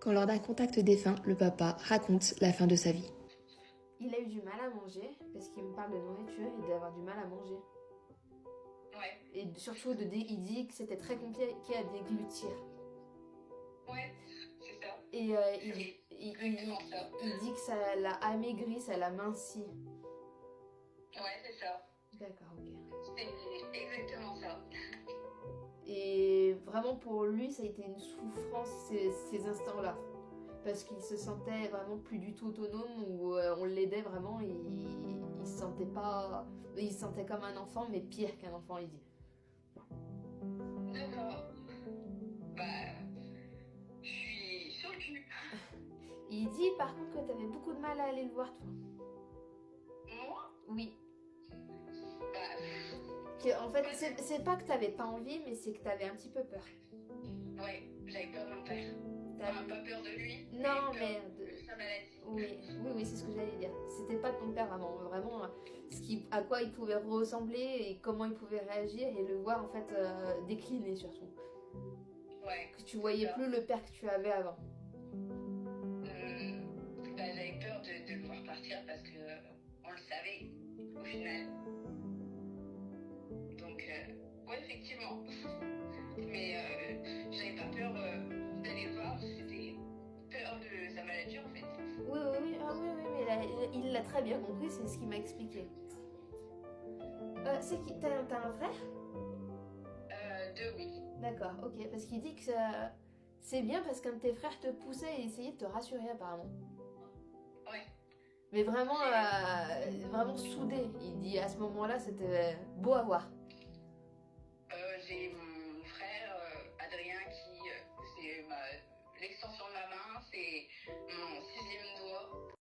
quand lors d'un contact défunt, le papa raconte la fin de sa vie. Il a eu du mal à manger, parce qu'il me parle de nourriture, il devait avoir du mal à manger. Ouais, Et surtout, il dit que c'était très compliqué à déglutir. ouais, c'est ça. Et Exactement ça. il dit que ça l'a amaigri, ça l'a minci. Ouais, c'est ça. D'accord, ok. C'est exactement ça. Et vraiment pour lui, ça a été une souffrance ces instants-là. Parce qu'il se sentait vraiment plus du tout autonome, où on l'aidait vraiment, il se sentait pas... Il se sentait comme un enfant, mais pire qu'un enfant, il dit. D'accord. Bah, je suis sur le cul. Il dit par contre que t'avais beaucoup de mal à aller le voir, toi. Moi Oui. Bah, En fait, c'est pas que t'avais pas envie, mais c'est que t'avais un petit peu peur. ouais, j'avais peur de mon père. Enfin, pas peur de lui. Non, mais mais... peur de sa maladie. Oui, c'est ce que j'allais dire. C'était pas ton père vraiment à quoi il pouvait ressembler et comment il pouvait réagir et le voir en fait décliner surtout. Ouais. Que tu voyais plus le père que tu avais avant. Bah, j'avais peur de le voir partir parce que on le savait au final. Donc, ouais, effectivement. Mais j'avais pas peur d'aller le voir, c'était peur de sa maladie en fait. Oui, mais il l'a très bien compris, c'est ce qu'il m'a expliqué. C'est qui t'as un frère? Deux, oui. D'accord, ok, parce qu'il dit que c'est bien parce qu'un de tes frères te poussait et essayait de te rassurer apparemment. Ouais. Mais vraiment soudé. Il dit à ce moment-là, c'était beau à voir.